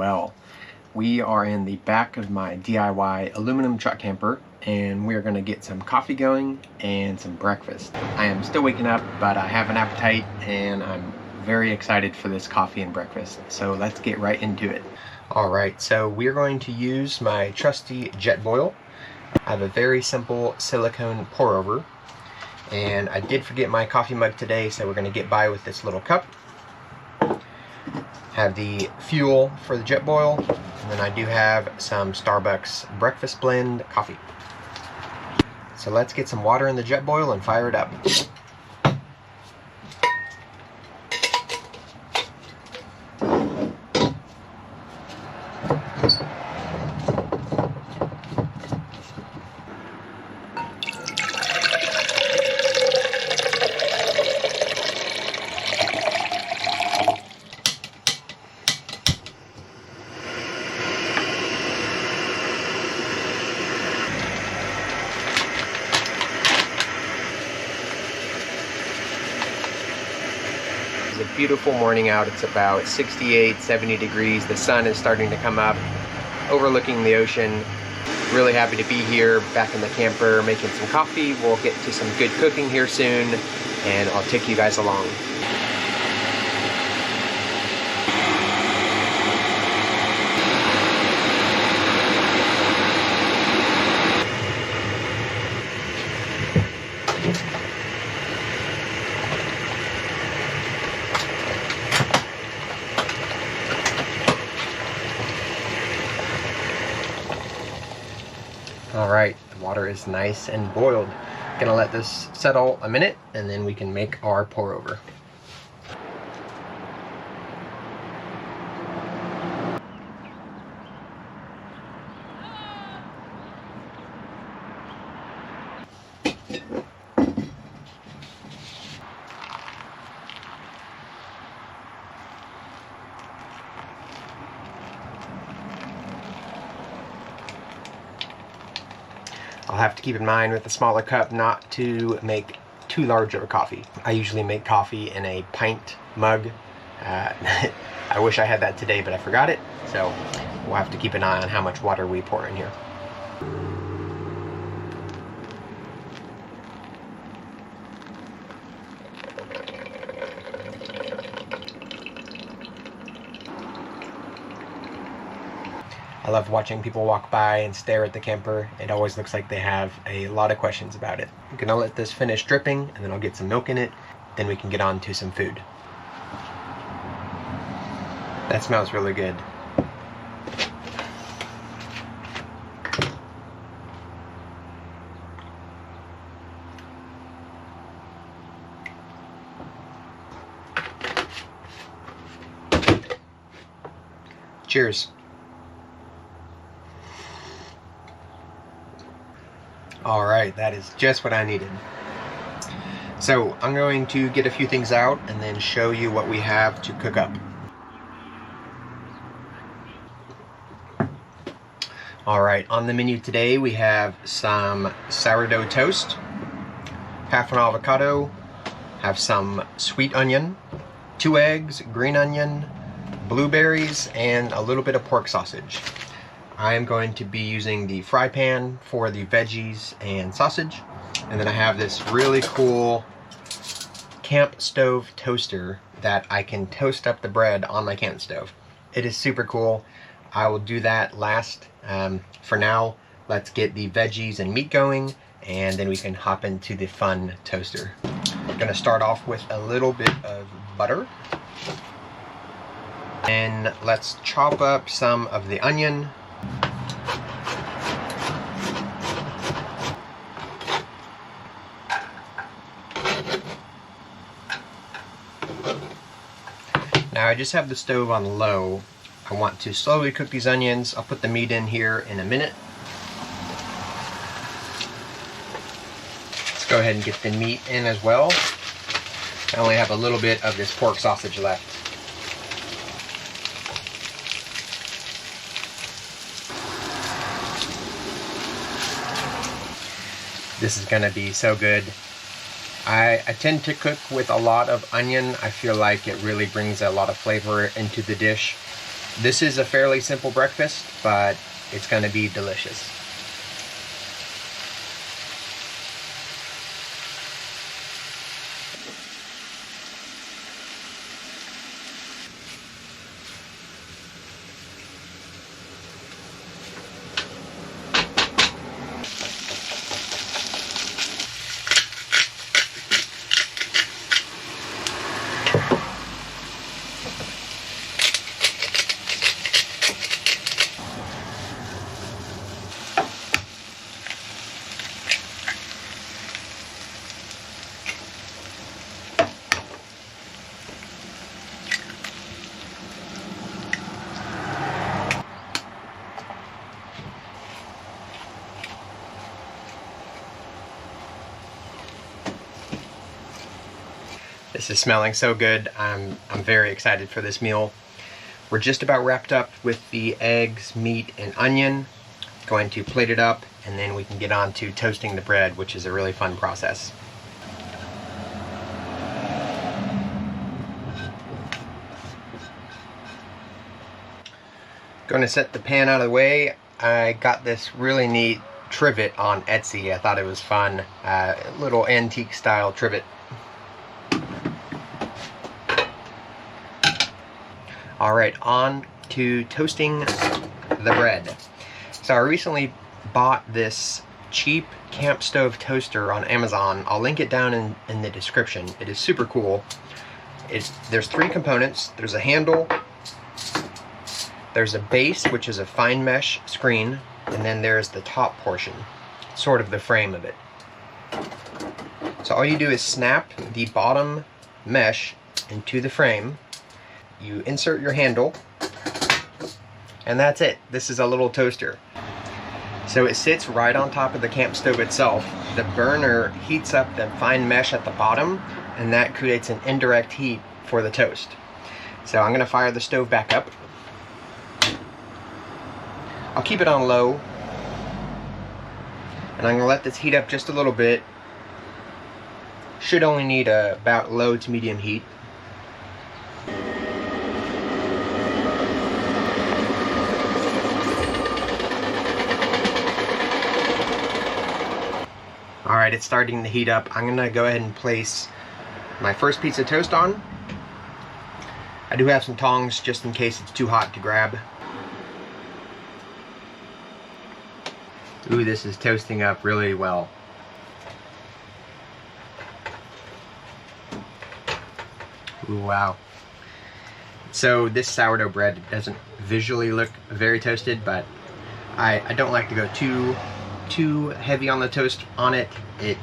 well. We are in the back of my DIY aluminum truck camper, and we're going to get some coffee going and some breakfast. I am still waking up, but I have an appetite and I'm very excited for this coffee and breakfast. So let's get right into it. Alright, so we're going to use my trusty JetBoil. I have a very simple silicone pour over, and I did forget my coffee mug today, so we're going to get by with this little cup. Have the fuel for the JetBoil, and then I do have some Starbucks breakfast blend coffee. So let's get some water in the JetBoil and fire it up. It's a beautiful morning out. It's about 68, 70 degrees. The sun is starting to come up, overlooking the ocean. Really happy to be here, back in the camper, making some coffee. We'll get to some good cooking here soon, and I'll take you guys along. Alright, the water is nice and boiled. Gonna let this settle a minute and then we can make our pour over. I'll have to keep in mind with the smaller cup not to make too large of a coffee. I usually make coffee in a pint mug. I wish I had that today, but I forgot it. So we'll have to keep an eye on how much water we pour in here. I love watching people walk by and stare at the camper. It always looks like they have a lot of questions about it. I'm gonna let this finish dripping, and then I'll get some milk in it. Then we can get on to some food. That smells really good. Cheers. Alright, that is just what I needed. So, I'm going to get a few things out and then show you what we have to cook up. Alright, on the menu today we have some sourdough toast, half an avocado, have some sweet onion, 2 eggs, green onion, blueberries, and a little bit of pork sausage. I am going to be using the fry pan for the veggies and sausage. And then I have this really cool camp stove toaster that I can toast up the bread on my camp stove. It is super cool. I will do that last. For now, let's get the veggies and meat going, and then we can hop into the fun toaster. I'm gonna start off with a little bit of butter. And let's chop up some of the onion. Now I just have the stove on low. I want to slowly cook these onions. I'll put the meat in here in a minute. Let's go ahead and get the meat in as well. I only have a little bit of this pork sausage left. This is gonna be so good. I tend to cook with a lot of onion. I feel like it really brings a lot of flavor into the dish. This is a fairly simple breakfast, but it's going to be delicious. This is smelling so good. I'm very excited for this meal. We're just about wrapped up with the eggs, meat, and onion. Going to plate it up, and then we can get on to toasting the bread, which is a really fun process. Going to set the pan out of the way. I got this really neat trivet on Etsy. I thought it was fun. A little antique style trivet. Alright, on to toasting the bread. So I recently bought this cheap camp stove toaster on Amazon. I'll link it down in the description. It is super cool. There's 3 components. There's a handle, there's a base, which is a fine mesh screen, and then there's the top portion, sort of the frame of it. So all you do is snap the bottom mesh into the frame. You insert your handle, and that's it. This is a little toaster. So it sits right on top of the camp stove itself. The burner heats up the fine mesh at the bottom, and that creates an indirect heat for the toast. So I'm going to fire the stove back up. I'll keep it on low, and I'm going to let this heat up just a little bit. Should only need about low to medium heat. Alright, it's starting to heat up. I'm going to go ahead and place my first piece of toast on. I do have some tongs just in case it's too hot to grab. Ooh, this is toasting up really well. Ooh, wow. So this sourdough bread doesn't visually look very toasted, but I don't like to go too heavy on the toast on it. It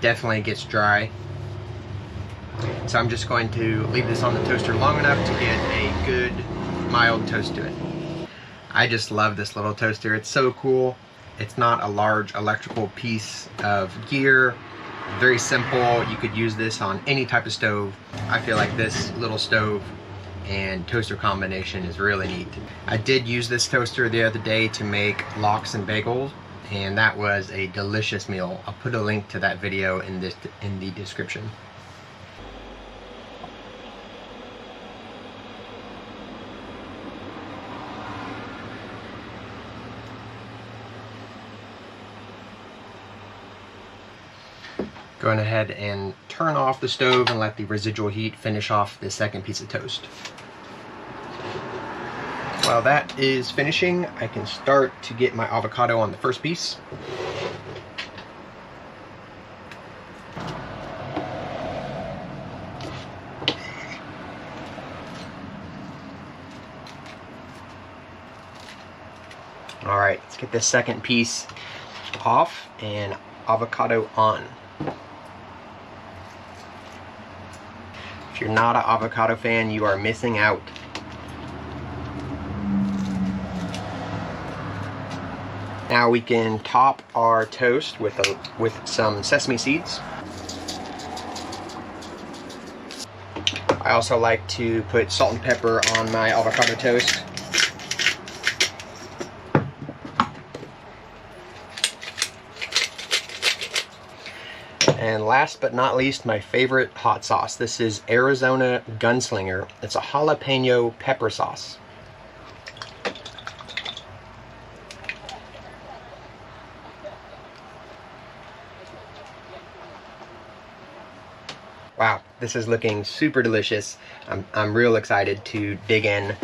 definitely gets dry. So I'm just going to leave this on the toaster long enough to get a good mild toast to it. I just love this little toaster. It's so cool. It's not a large electrical piece of gear. Very simple. You could use this on any type of stove. I feel like this little stove and toaster combination is really neat. I did use this toaster the other day to make lox and bagels, and that was a delicious meal. I'll put a link to that video in the description. Going ahead and turn off the stove and let the residual heat finish off the second piece of toast. While that is finishing, I can start to get my avocado on the first piece. Alright, let's get this second piece off and avocado on. If you're not an avocado fan, you are missing out. Now we can top our toast with some sesame seeds. I also like to put salt and pepper on my avocado toast. And last but not least, my favorite hot sauce. This is Arizona Gunslinger. It's a jalapeno pepper sauce. Wow, this is looking super delicious. I'm real excited to dig in.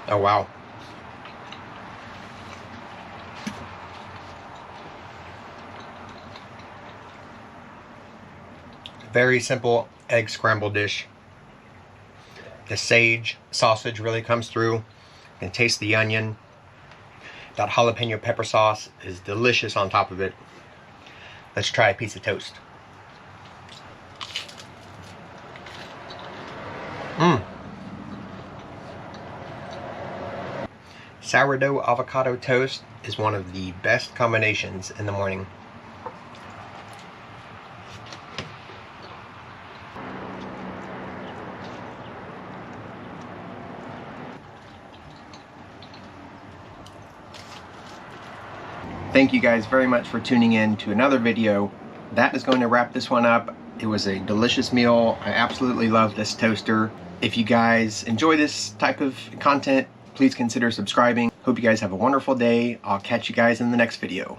Oh wow. Very simple egg scramble dish. The sage sausage really comes through. You can taste the onion. That jalapeno pepper sauce is delicious on top of it. Let's try a piece of toast. Sourdough avocado toast is one of the best combinations in the morning. Thank you guys very much for tuning in to another video. That is going to wrap this one up. It was a delicious meal. I absolutely love this toaster. If you guys enjoy this type of content, please consider subscribing. Hope you guys have a wonderful day. I'll catch you guys in the next video.